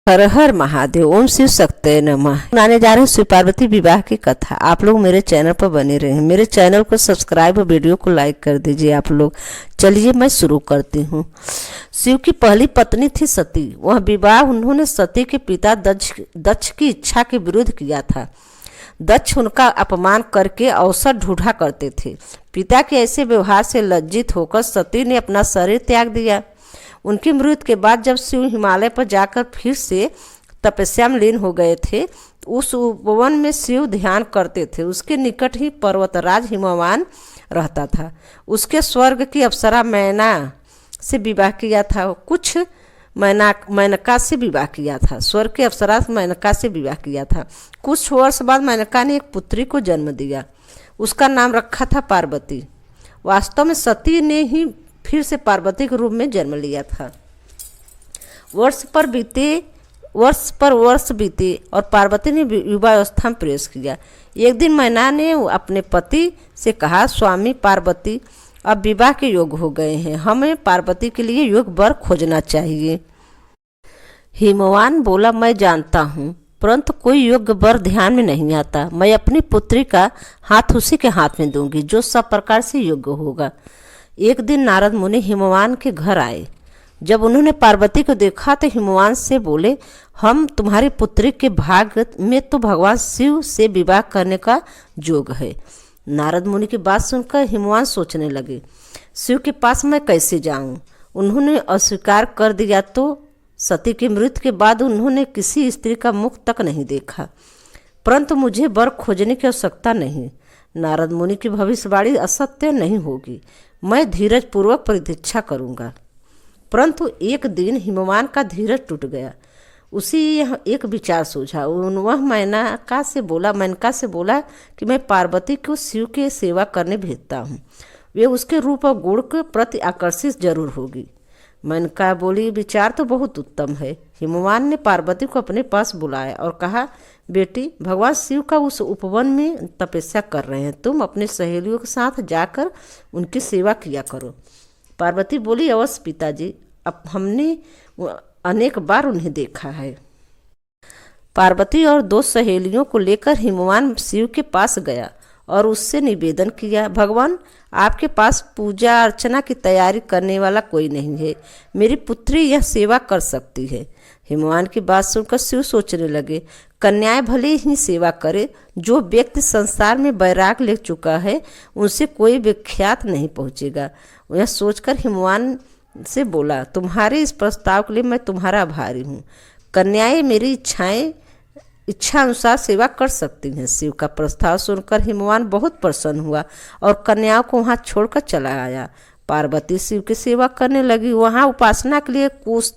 हर हर महादेव। ओम शिव शक्ति नमः। सुनाने जा रहे हैं शिव पार्वती विवाह की कथा। आप लोग मेरे चैनल पर बने रहे। मेरे चैनल को सब्सक्राइब और वीडियो को लाइक कर दीजिए आप लोग। चलिए मैं शुरू करती हूँ। शिव की पहली पत्नी थी सती। वह विवाह उन्होंने सती के पिता दक्ष की इच्छा के विरुद्ध किया था। दक्ष उनका अपमान करके अवसर ढूंढा करते थे। पिता के ऐसे व्यवहार से लज्जित होकर सती ने अपना शरीर त्याग दिया। उनकी मृत्यु के बाद जब शिव हिमालय पर जाकर फिर से तपस्या में लीन हो गए थे, उस उपवन में शिव ध्यान करते थे। उसके निकट ही पर्वतराज हिमवान रहता था। उसके स्वर्ग की अप्सरा मैना से विवाह किया था। कुछ मेनका से विवाह किया था। स्वर्ग के अप्सरा मेनका से विवाह किया था। कुछ वर्ष बाद मेनका ने एक पुत्री को जन्म दिया। उसका नाम रखा था पार्वती। वास्तव में सती ने ही फिर से पार्वती के रूप में जन्म लिया था। वर्ष पर वर्ष बीते और पार्वती ने युवावस्था में प्रवेश किया। एक दिन मैना ने अपने पति से कहा, स्वामी पार्वती अब विवाह के योग्य हो गए हैं। हमें पार्वती के लिए योग्य वर खोजना चाहिए। हिमवान बोला, मैं जानता हूँ, परंतु कोई योग्य वर ध्यान में नहीं आता। मैं अपनी पुत्री का हाथ उसी के हाथ में दूंगी जो सब प्रकार से योग्य होगा। एक दिन नारद मुनि हिमवान के घर आए। जब उन्होंने पार्वती को देखा तो हिमवान से बोले, हम तुम्हारी पुत्री के भाग में तो भगवान शिव से विवाह करने का योग है। नारद मुनि की बात सुनकर हिमवान सोचने लगे, शिव के पास मैं कैसे जाऊं? उन्होंने अस्वीकार कर दिया तो सती की मृत्यु के बाद उन्होंने किसी स्त्री का मुख तक नहीं देखा। परंतु मुझे वर खोजने की आवश्यकता नहीं। नारद मुनि की भविष्यवाणी असत्य नहीं होगी। मैं धीरज पूर्वक प्रतीक्षा करूंगा। परंतु एक दिन हिमवान का धीरज टूट गया। उसी एक विचार सूझा। वह मेनका से बोला कि मैं पार्वती को शिव के सेवा करने भेजता हूँ। वे उसके रूप और गुण के प्रति आकर्षित जरूर होगी। मेनका बोली, विचार तो बहुत उत्तम है। हिमवान ने पार्वती को अपने पास बुलाया और कहा, बेटी, भगवान शिव का उस उपवन में तपस्या कर रहे हैं। तुम अपने सहेलियों के साथ जाकर उनकी सेवा किया करो। पार्वती बोली, अवश्य पिताजी, अब हमने अनेक बार उन्हें देखा है। पार्वती और दो सहेलियों को लेकर हिमवान शिव के पास गया और उससे निवेदन किया, भगवान, आपके पास पूजा अर्चना की तैयारी करने वाला कोई नहीं है। मेरी पुत्री यह सेवा कर सकती है। हिमवान की बात सुनकर शिव सोचने लगे, कन्याएं भले ही सेवा करे। जो व्यक्ति संसार में वैराग ले चुका है उनसे कोई विख्यात नहीं पहुंचेगा। यह सोचकर हिमवान से बोला, तुम्हारे इस प्रस्ताव के लिए मैं तुम्हारा आभारी हूँ। कन्याएं मेरी इच्छा अनुसार सेवा कर सकती हैं। शिव का प्रस्ताव सुनकर हिमवान बहुत प्रसन्न हुआ और कन्याओं को वहां छोड़कर चला आया। पार्वती शिव की सेवा करने लगी। वहां उपासना के लिए कुश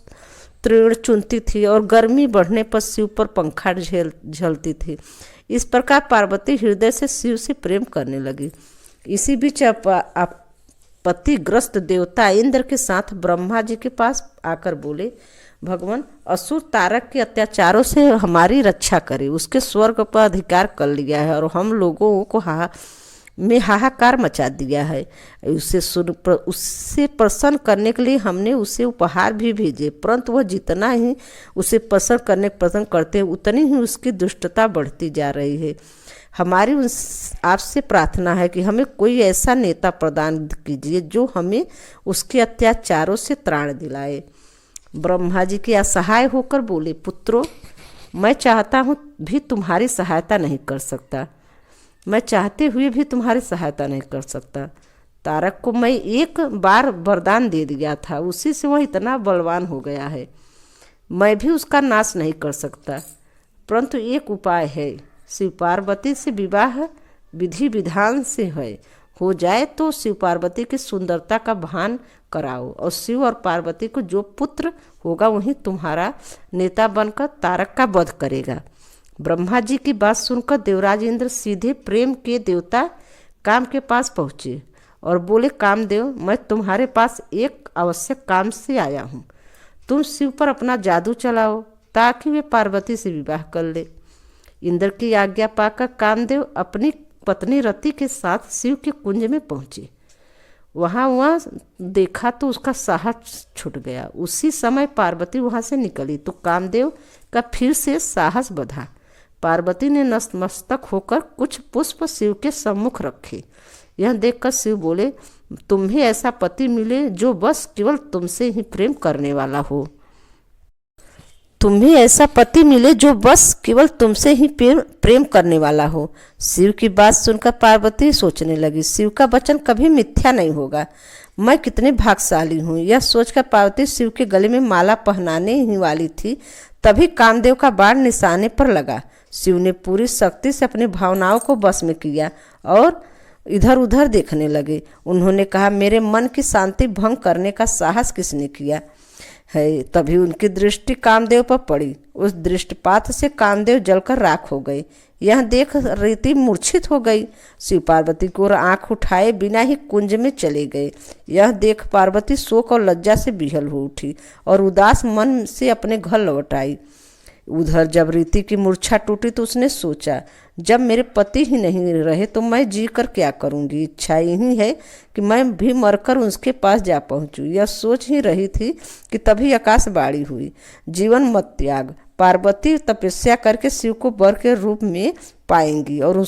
तृण चुनती थी और गर्मी बढ़ने पर शिव पर पंखा झलती थी। इस प्रकार पार्वती हृदय से शिव से प्रेम करने लगी। इसी बीच आपत्तिग्रस्त देवता इंद्र के साथ ब्रह्मा जी के पास आकर बोले, भगवान, असुर तारक के अत्याचारों से हमारी रक्षा करे। उसके स्वर्ग पर अधिकार कर लिया है और हम लोगों को हाहाकार मचा दिया है। उससे प्रसन्न करने के लिए हमने उसे उपहार भी भेजे, परंतु वह जितना ही उसे पसंद करते हैं उतनी ही उसकी दुष्टता बढ़ती जा रही है। हमारी आपसे प्रार्थना है कि हमें कोई ऐसा नेता प्रदान कीजिए जो हमें उसके अत्याचारों से त्राण दिलाए। ब्रह्मा जी के असहाय होकर बोले, पुत्रों, मैं चाहता हूँ भी तुम्हारी सहायता नहीं कर सकता। मैं चाहते हुए भी तुम्हारी सहायता नहीं कर सकता। तारक को मैं एक बार वरदान दे दिया था, उसी से वह इतना बलवान हो गया है। मैं भी उसका नाश नहीं कर सकता। परंतु एक उपाय है, शिव पार्वती से विवाह विधि विधान से हो जाए तो शिव पार्वती की सुंदरता का भान कराओ और शिव और पार्वती को जो पुत्र होगा वही तुम्हारा नेता बनकर तारक का वध करेगा। ब्रह्मा जी की बात सुनकर देवराज इंद्र सीधे प्रेम के देवता काम के पास पहुँचे और बोले, कामदेव, मैं तुम्हारे पास एक आवश्यक काम से आया हूँ। तुम शिव पर अपना जादू चलाओ ताकि वे पार्वती से विवाह कर ले। इंद्र की आज्ञा पाकर कामदेव अपनी पत्नी रति के साथ शिव के कुंज में पहुँचे। वहाँ देखा तो उसका साहस छूट गया। उसी समय पार्वती वहाँ से निकली तो कामदेव का फिर से साहस बढ़ा। पार्वती ने नतमस्तक होकर कुछ पुष्प शिव के सम्मुख रखे। यह देखकर शिव बोले, तुम्हें ऐसा पति मिले जो बस केवल तुमसे ही प्रेम करने वाला हो। तुम्हें ऐसा पति मिले जो बस केवल तुमसे ही प्रेम करने वाला हो। शिव की बात सुनकर पार्वती सोचने लगी, शिव का वचन कभी मिथ्या नहीं होगा। मैं कितनी भाग्यशाली हूँ। यह सोचकर पार्वती शिव के गले में माला पहनाने ही वाली थी, तभी कामदेव का बाण निशाने पर लगा। शिव ने पूरी शक्ति से अपनी भावनाओं को बस में किया और इधर उधर देखने लगे। उन्होंने कहा, मेरे मन की शांति भंग करने का साहस किसने किया है। तभी उनकी दृष्टि कामदेव पर पड़ी। उस दृष्टिपात से कामदेव जलकर राख हो गए। यह देख रीति मूर्छित हो गई। शिव पार्वती की ओर आंख उठाए बिना ही कुंज में चले गए। यह देख पार्वती शोक और लज्जा से विह्वल हो उठी और उदास मन से अपने घर लौट आई। उधर जब रीति की मूर्छा टूटी तो उसने सोचा, जब मेरे पति ही नहीं रहे तो मैं जी कर क्या करूंगी। इच्छा यही है कि मैं भी मरकर उसके पास जा पहुंचूं। यह सोच ही रही थी कि तभी आकाशवाणी हुई, जीवन मत त्याग। पार्वती तपस्या करके शिव को वर के रूप में पाएंगी और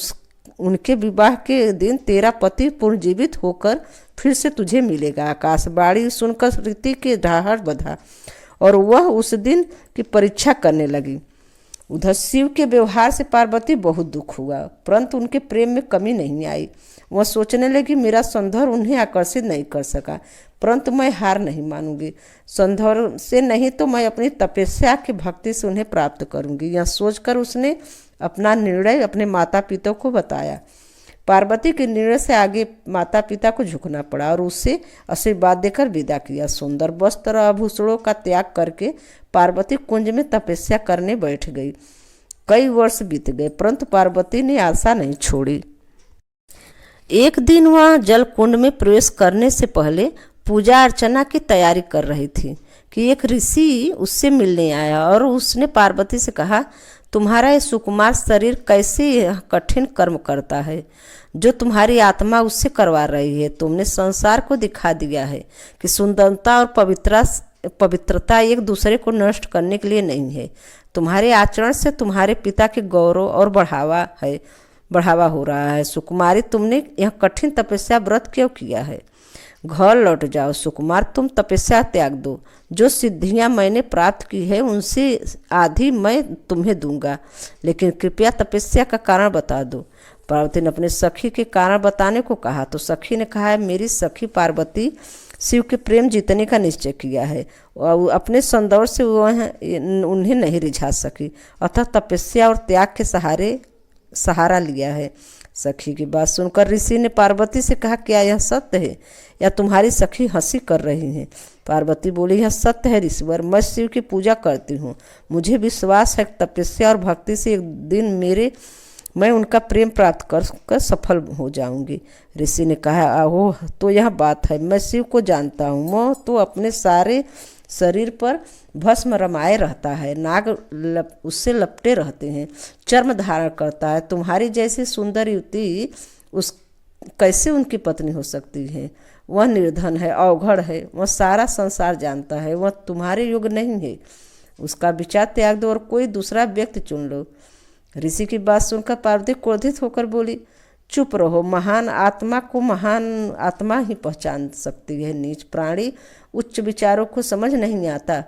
उनके विवाह के दिन तेरा पति पुनर्जीवित होकर फिर से तुझे मिलेगा। आकाशवाणी सुनकर रीति के ढाहर बधा और वह उस दिन की परीक्षा करने लगी। उधर शिव के व्यवहार से पार्वती बहुत दुख हुआ, परंतु उनके प्रेम में कमी नहीं आई। वह सोचने लगी, मेरा सौंदर्य उन्हें आकर्षित नहीं कर सका, परंतु मैं हार नहीं मानूंगी। सौंदर्य से नहीं तो मैं अपनी तपस्या की भक्ति से उन्हें प्राप्त करूंगी। यह सोचकर उसने अपना निर्णय अपने माता पिता को बताया। पार्वती के निर्णय से आगे माता पिता को झुकना पड़ा और उससे आशीर्वाद देकर विदा किया। सुंदर वस्त्र आभूषणों का त्याग करके पार्वती कुंज में तपस्या करने बैठ गई। कई वर्ष बीत गए, परंतु पार्वती ने आशा नहीं छोड़ी। एक दिन वह जल कुंड में प्रवेश करने से पहले पूजा अर्चना की तैयारी कर रही थी कि एक ऋषि उससे मिलने आया और उसने पार्वती से कहा, तुम्हारा ये सुकुमार शरीर कैसे कठिन कर्म करता है जो तुम्हारी आत्मा उससे करवा रही है। तुमने संसार को दिखा दिया है कि सुंदरता और पवित्रता एक दूसरे को नष्ट करने के लिए नहीं है। तुम्हारे आचरण से तुम्हारे पिता के गौरव और बढ़ावा हो रहा है। सुकुमारी, तुमने यह कठिन तपस्या व्रत क्यों किया है? घर लौट जाओ सुकुमार, तुम तपस्या त्याग दो। जो सिद्धियां मैंने प्राप्त की है उनसे आधी मैं तुम्हें दूंगा, लेकिन कृपया तपस्या का कारण बता दो। पार्वती ने अपने सखी के कारण बताने को कहा तो सखी ने कहा, मेरी सखी पार्वती शिव के प्रेम जीतने का निश्चय किया है और अपने सौंदर्य से वह उन्हें नहीं रिझा सकी, अतः तपस्या और त्याग के सहारा लिया है। सखी की बात सुनकर ऋषि ने पार्वती से कहा, क्या यह सत्य है या तुम्हारी सखी हंसी कर रही है? पार्वती बोली, यह सत्य है ऋषिवर, मैं शिव की पूजा करती हूँ। मुझे विश्वास है तपस्या और भक्ति से एक दिन मैं उनका प्रेम प्राप्त कर सफल हो जाऊंगी। ऋषि ने कहा, ओह, तो यह बात है। मैं शिव को जानता हूँ, वह तो अपने सारे शरीर पर भस्म रमाए रहता है, नाग उससे लपटे रहते हैं, चर्म धारण करता है। तुम्हारी जैसी सुंदर युवती कैसे उनकी पत्नी हो सकती है? वह निर्धन है, अवघड़ है, वह सारा संसार जानता है, वह तुम्हारे योग्य नहीं है। उसका विचार त्याग दो और कोई दूसरा व्यक्ति चुन लो। ऋषि की बात सुनकर पार्वती क्रोधित होकर बोली, चुप रहो, महान आत्मा को महान आत्मा ही पहचान सकती है, नीच प्राणी उच्च विचारों को समझ नहीं आता।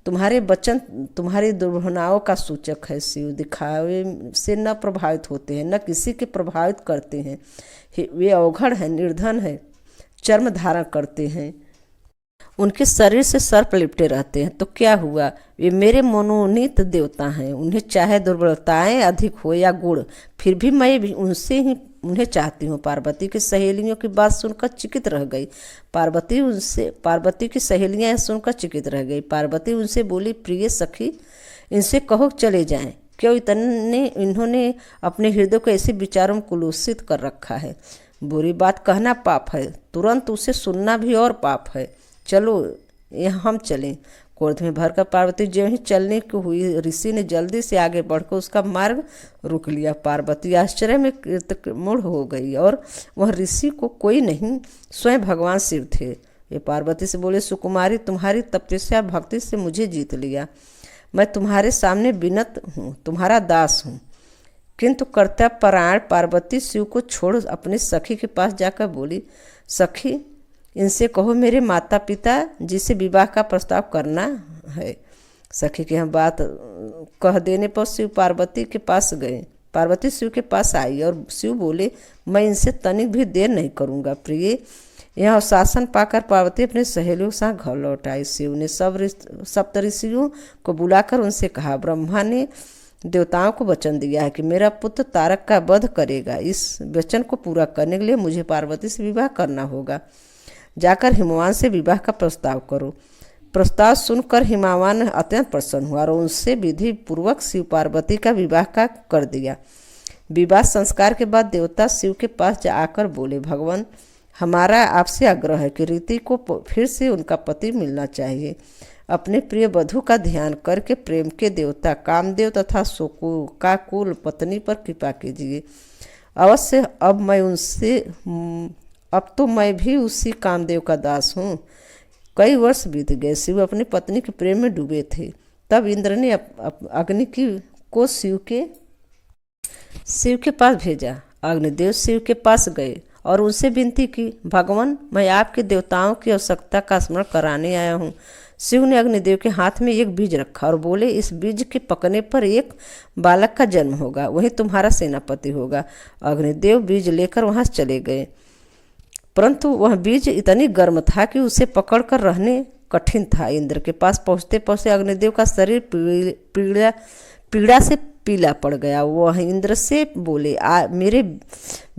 तुम्हारे वचन तुम्हारी दुर्भावनाओं का सूचक है। शिव दिखावे से न प्रभावित होते हैं, न किसी के प्रभावित करते हैं। वे अवघड़ हैं, निर्धन हैं, चर्म धारण करते हैं, उनके शरीर से सर्प लिपटे रहते हैं, तो क्या हुआ? वे मेरे मनोनीत देवता हैं। उन्हें चाहे दुर्बलताएं अधिक हो या गुण, फिर भी मैं भी उन्हें चाहती हूँ। पार्वती की सहेलियों की बात सुनकर चकित रह गई। पार्वती की सहेलियां सुनकर चकित रह गई। पार्वती उनसे बोली, प्रिय सखी, इनसे कहो चले जाएं। क्यों इन्होंने अपने हृदय को ऐसे विचारों में कुलुषित कर रखा है। बुरी बात कहना पाप है, तुरंत उसे सुनना भी और पाप है। चलो हम चलें। क्रोध में भरकर पार्वती ज्यों ही चलने की हुई, ऋषि ने जल्दी से आगे बढ़कर उसका मार्ग रोक लिया। पार्वती आश्चर्य में कृतमूढ़ हो गई और वह ऋषि को कोई नहीं स्वयं भगवान शिव थे। वे पार्वती से बोले, सुकुमारी, तुम्हारी तपस्या भक्ति से मुझे जीत लिया। मैं तुम्हारे सामने विनत हूँ, तुम्हारा दास हूँ। किंतु कर्तव्यपरायण पार्वती शिव को छोड़ अपनी सखी के पास जाकर बोली, सखी, इनसे कहो मेरे माता पिता जिसे विवाह का प्रस्ताव करना है। सखी की यह बात कह देने पर शिव पार्वती के पास गए। पार्वती शिव के पास आई और शिव बोले, मैं इनसे तनिक भी देर नहीं करूँगा। प्रिय, यह शासन पाकर पार्वती अपने सहेलियों के साथ घर लौट आई। शिव ने सप्तऋषियों को बुलाकर उनसे कहा, ब्रह्मा ने देवताओं को वचन दिया है कि मेरा पुत्र तारक का वध करेगा। इस वचन को पूरा करने के लिए मुझे पार्वती से विवाह करना होगा। जाकर हिमवान से विवाह का प्रस्ताव करो। प्रस्ताव सुनकर हिमवान अत्यंत प्रसन्न हुआ और उनसे विधि पूर्वक शिव पार्वती का विवाह का कर दिया। विवाह संस्कार के बाद देवता शिव के पास जाकर बोले, भगवान, हमारा आपसे आग्रह है कि रीति को फिर से उनका पति मिलना चाहिए। अपने प्रिय वधू का ध्यान करके प्रेम के देवता कामदेव तथा शोकाकुल पत्नी पर कृपा कीजिए। अवश्य अब तो मैं भी उसी कामदेव का दास हूँ। कई वर्ष बीत गए। शिव अपनी पत्नी के प्रेम में डूबे थे। तब इंद्र ने अग्नि को शिव के पास भेजा। अग्निदेव शिव के पास गए और उनसे विनती की, भगवान, मैं आपके देवताओं की आवश्यकता का स्मरण कराने आया हूँ। शिव ने अग्निदेव के हाथ में एक बीज रखा और बोले, इस बीज के पकने पर एक बालक का जन्म होगा, वही तुम्हारा सेनापति होगा। अग्निदेव बीज लेकर वहाँ चले गए, परंतु वह बीज इतनी गर्म था कि उसे पकड़कर रहने कठिन था। इंद्र के पास पहुँचते पहुँचते अग्निदेव का शरीर पीड़ा से पीला पड़ गया। वह इंद्र से बोले, मेरे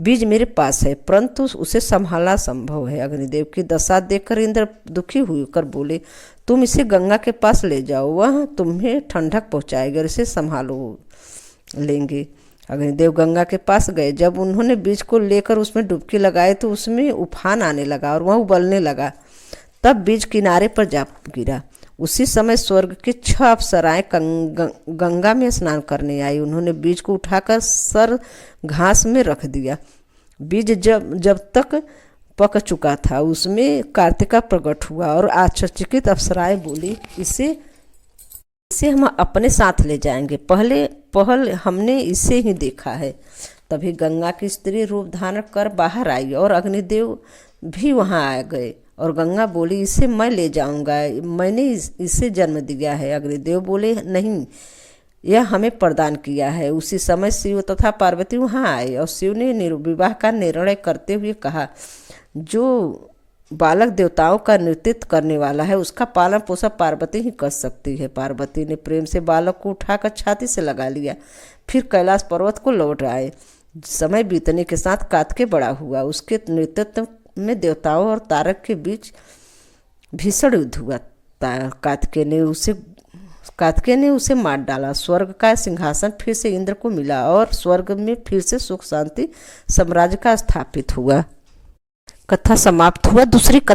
बीज मेरे पास है, परंतु उसे संभालना संभव है। अग्निदेव की दशा देखकर इंद्र दुखी होकर बोले, तुम इसे गंगा के पास ले जाओ, वह तुम्हें ठंडक पहुँचाएगी और इसे संभालो लेंगे। अग्निदेव गंगा के पास गए। जब उन्होंने बीज को लेकर उसमें डुबकी लगाई तो उसमें उफान आने लगा और वह उबलने लगा। तब बीज किनारे पर जा गिरा। उसी समय स्वर्ग की 6 अप्सराएं गंगा में स्नान करने आई। उन्होंने बीज को उठाकर सर घास में रख दिया। बीज जब तक पक चुका था उसमें कार्तिका प्रकट हुआ और आश्चर्यचकित अप्सराएं बोली, इसे हम अपने साथ ले जाएंगे। पहल हमने इसे ही देखा है। तभी गंगा की स्त्री रूप धारण कर बाहर आई और अग्निदेव भी वहां आ गए और गंगा बोली, इसे मैं ले जाऊंगा, मैंने इसे जन्म दिया है। अग्निदेव बोले, नहीं, यह हमें प्रदान किया है। उसी समय शिव तथा पार्वती वहां आए और शिव ने विवाह का निर्णय करते हुए कहा, जो बालक देवताओं का नेतृत्व करने वाला है उसका पालन पोषण पार्वती ही कर सकती है। पार्वती ने प्रेम से बालक को उठाकर छाती से लगा लिया। फिर कैलाश पर्वत को लौट आए। समय बीतने के साथ कार्तिकेय बड़ा हुआ। उसके नेतृत्व में देवताओं और तारक के बीच भीषण युद्ध हुआ। कार्तिकेय ने उसे मार डाला। स्वर्ग का सिंहासन फिर से इंद्र को मिला और स्वर्ग में फिर से सुख शांति साम्राज्य का स्थापित हुआ। कथा समाप्त हुआ। दूसरी कथा